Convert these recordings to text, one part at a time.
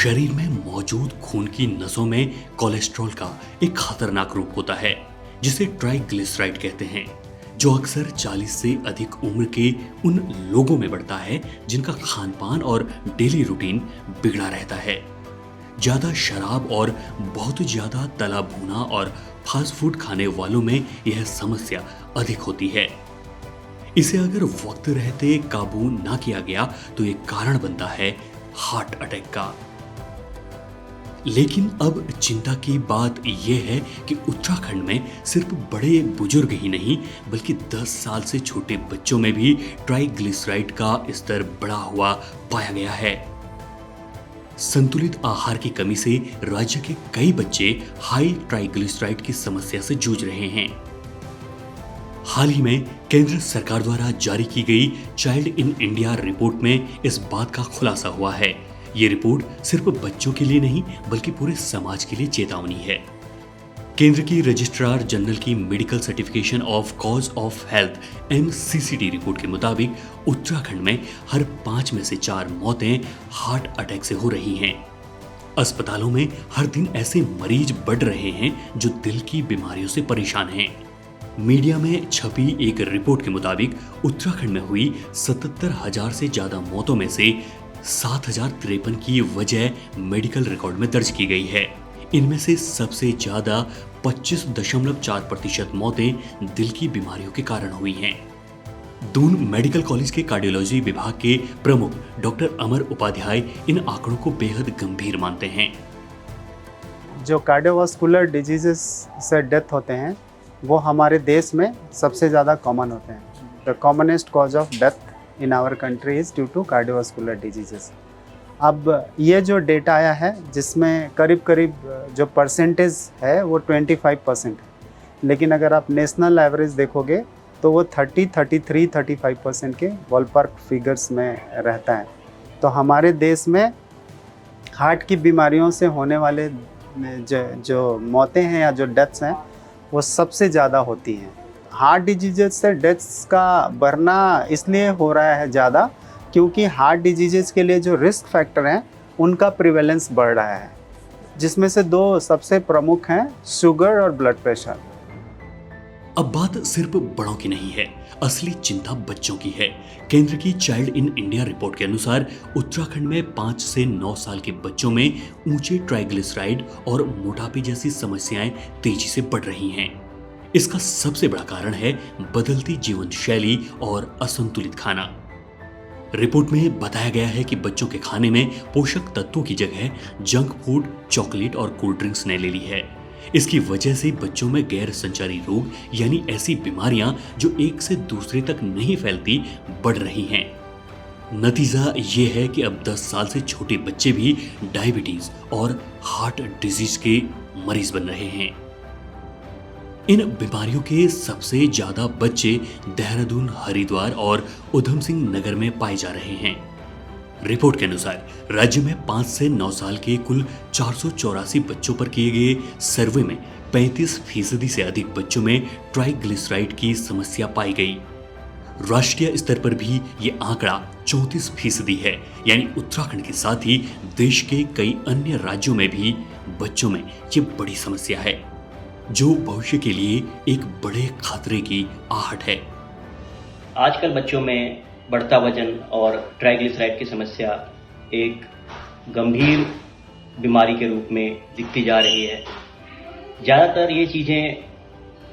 शरीर में मौजूद खून की नसों में कोलेस्ट्रॉल का एक खतरनाक रूप होता है जिसे ट्राइग्लिसराइड कहते हैं, जो अक्सर 40 से अधिक उम्र के उन लोगों में बढ़ता है जिनका खान पान और डेली रूटीन बिगड़ा रहता है। ज्यादा शराब और बहुत ज्यादा तला भुना और फास्ट फूड खाने वालों में यह समस्या अधिक होती है। इसे अगर वक्त रहते काबू ना किया गया तो ये कारण बनता है हार्ट अटैक का। लेकिन अब चिंता की बात यह है कि उत्तराखंड में सिर्फ बड़े बुजुर्ग ही नहीं बल्कि 10 साल से छोटे बच्चों में भी ट्राइग्लिसराइड का स्तर बढ़ा हुआ पाया गया है। संतुलित आहार की कमी से राज्य के कई बच्चे हाई ट्राइग्लिसराइड की समस्या से जूझ रहे हैं। हाल ही में केंद्र सरकार द्वारा जारी की गई चाइल्ड इन इंडिया रिपोर्ट में इस बात का खुलासा हुआ है। ये रिपोर्ट सिर्फ बच्चों के लिए नहीं बल्कि पूरे समाज के लिए चेतावनी है। केंद्र की रजिस्ट्रार जनरल की medical certification of cause of health MCCD report के मुताबिक उत्तराखंड में हर 5 में से 4 मौतें हार्ट अटैक से हो रही हैं। अस्पतालों में हर दिन ऐसे मरीज बढ़ रहे हैं जो दिल की बीमारियों से परेशान हैं। मीडिया में छपी एक रिपोर्ट के मुताबिक उत्तराखंड में हुई 77,000 से ज्यादा मौतों में से 7,053 की वजह मेडिकल रिकॉर्ड में दर्ज की गई है। इनमें से सबसे ज्यादा 25.4% मौतें दिल की बीमारियों के कारण हुई हैं। दून मेडिकल कॉलेज के कार्डियोलॉजी विभाग के प्रमुख डॉक्टर अमर उपाध्याय इन आंकड़ों को बेहद गंभीर मानते हैं। जो कार्डियोवास्कुलर डिजीजेस से डेथ होते हैं वो हमारे देश में सबसे ज़्यादा कॉमन होते हैं। The commonest cause of death in our country is due to cardiovascular diseases. अब ये जो डेटा आया है जिसमें करीब करीब जो परसेंटेज है वो 25% है, लेकिन अगर आप नेशनल एवरेज देखोगे तो वो 30, 33, 35% के बॉलपार्क फिगर्स में रहता है। तो हमारे देश में हार्ट की बीमारियों से होने वाले जो मौतें हैं या जो डेथ्स हैं वो सबसे ज़्यादा होती हैं। हार्ट डिजीजेज से डेथ्स का बढ़ना इसलिए हो रहा है ज़्यादा क्योंकि हार्ट डिजीजेज के लिए जो रिस्क फैक्टर हैं उनका प्रिवेलेंस बढ़ रहा है, जिसमें से 2 सबसे प्रमुख हैं शुगर और ब्लड प्रेशर। अब बात सिर्फ बड़ों की नहीं है, असली चिंता बच्चों की है। केंद्र की चाइल्ड इन इंडिया रिपोर्ट के अनुसार उत्तराखंड में 5 से 9 साल के बच्चों में ऊंचे ट्राइग्लिसराइड और मोटापे जैसी समस्याएं तेजी से बढ़ रही हैं। इसका सबसे बड़ा कारण है बदलती जीवन शैली और असंतुलित खाना। रिपोर्ट में बताया गया है कि बच्चों के खाने में पोषक तत्वों की जगह जंक फूड, चॉकलेट और कोल्ड ड्रिंक्स ने ले ली है। इसकी वजह से बच्चों में गैर संचारी रोग यानी ऐसी बीमारियां जो एक से दूसरे तक नहीं फैलती बढ़ रही हैं। नतीजा ये है कि अब 10 साल से छोटे बच्चे भी डायबिटीज और हार्ट डिजीज के मरीज बन रहे हैं। इन बीमारियों के सबसे ज्यादा बच्चे देहरादून, हरिद्वार और उधम सिंह नगर में पाए जा रहे हैं। रिपोर्ट के अनुसार राज्य में 5 से 9 साल के कुल 484 बच्चों पर किए गए सर्वे में 35% से अधिक बच्चों में ट्राइग्लिसराइड की समस्या पाई गई। राष्ट्रीय स्तर पर भी ये आंकड़ा 34% है, यानी उत्तराखंड के साथ ही देश के कई अन्य राज्यों में भी बच्चों में ये बड़ी समस्या है, जो भविष्य के लिए एक बड़े खतरे की आहट है। आजकल बच्चों में बढ़ता वजन और ट्राइग्लिसराइड की समस्या एक गंभीर बीमारी के रूप में दिखती जा रही है। ज़्यादातर ये चीज़ें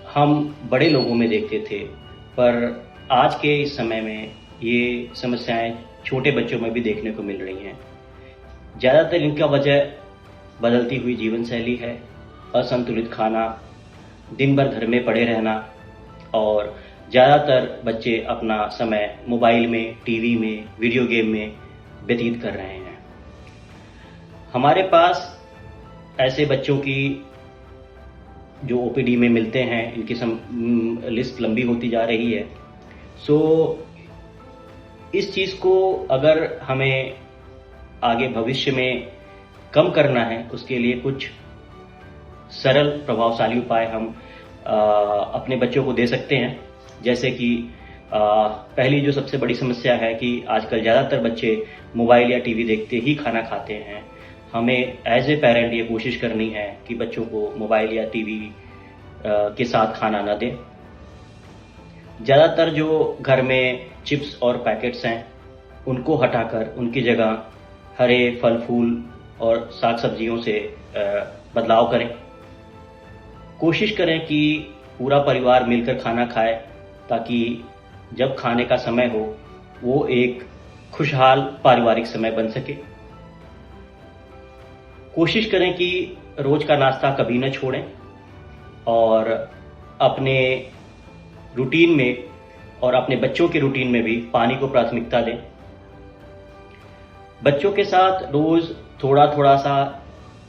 हम बड़े लोगों में देखते थे, पर आज के इस समय में ये समस्याएं छोटे बच्चों में भी देखने को मिल रही हैं। ज़्यादातर इनका वजह बदलती हुई जीवन शैली है, असंतुलित खाना, दिन भर घर में पड़े रहना और ज़्यादातर बच्चे अपना समय मोबाइल में, टीवी में, वीडियो गेम में व्यतीत कर रहे हैं। हमारे पास ऐसे बच्चों की जो OPD में मिलते हैं, इनकी लिस्ट लंबी होती जा रही है। सो इस चीज़ को अगर हमें आगे भविष्य में कम करना है, उसके लिए कुछ सरल प्रभावशाली उपाय हम अपने बच्चों को दे सकते हैं। जैसे कि पहली जो सबसे बड़ी समस्या है कि आजकल ज़्यादातर बच्चे मोबाइल या टीवी देखते ही खाना खाते हैं। हमें एज ए पेरेंट ये कोशिश करनी है कि बच्चों को मोबाइल या टीवी के साथ खाना न दें। ज़्यादातर जो घर में चिप्स और पैकेट्स हैं उनको हटाकर उनकी जगह हरे फल फूल और साग सब्जियों से बदलाव करें। कोशिश करें कि पूरा परिवार मिलकर खाना खाए ताकि जब खाने का समय हो वो एक खुशहाल पारिवारिक समय बन सके। कोशिश करें कि रोज का नाश्ता कभी न छोड़ें और अपने रूटीन में और अपने बच्चों के रूटीन में भी पानी को प्राथमिकता दें। बच्चों के साथ रोज थोड़ा थोड़ा सा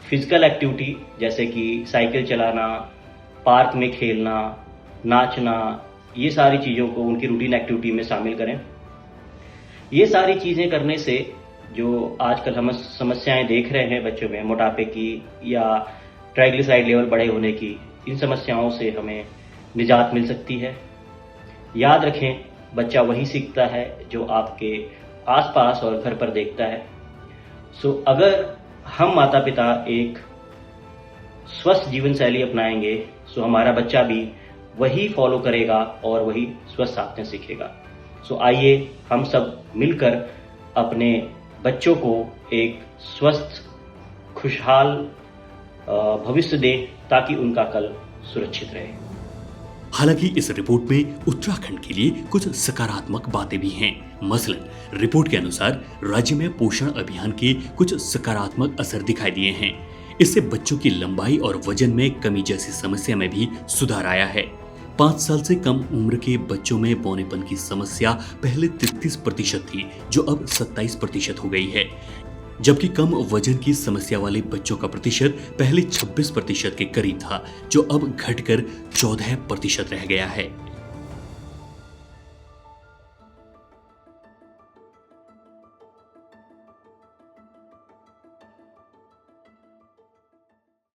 फिजिकल एक्टिविटी जैसे कि साइकिल चलाना, पार्क में खेलना, नाचना, ये सारी चीज़ों को उनकी रूटीन एक्टिविटी में शामिल करें। ये सारी चीज़ें करने से जो आजकल हम समस्याएं देख रहे हैं बच्चों में, मोटापे की या ट्राइग्लिसराइड लेवल बढ़े होने की, इन समस्याओं से हमें निजात मिल सकती है। याद रखें, बच्चा वही सीखता है जो आपके आसपास और घर पर देखता है। सो अगर हम माता पिता एक स्वस्थ जीवन शैली अपनाएंगे सो हमारा बच्चा भी वही फॉलो करेगा और वही स्वस्थ आदतें सीखेगा। सो आइए हम सब मिलकर अपने बच्चों को एक स्वस्थ खुशहाल भविष्य दें ताकि उनका कल सुरक्षित रहे। हालांकि इस रिपोर्ट में उत्तराखंड के लिए कुछ सकारात्मक बातें भी हैं। मसलन रिपोर्ट के अनुसार राज्य में पोषण अभियान के कुछ सकारात्मक असर दिखाई दिए हैं। इससे बच्चों की लंबाई और वजन में कमी जैसी समस्या में भी सुधार आया है। 5 साल से कम उम्र के बच्चों में बौनेपन की समस्या पहले 33% थी, जो अब 27% हो गई है, जबकि कम वजन की समस्या वाले बच्चों का प्रतिशत पहले 26% के करीब था, जो अब घटकर 14% रह गया है।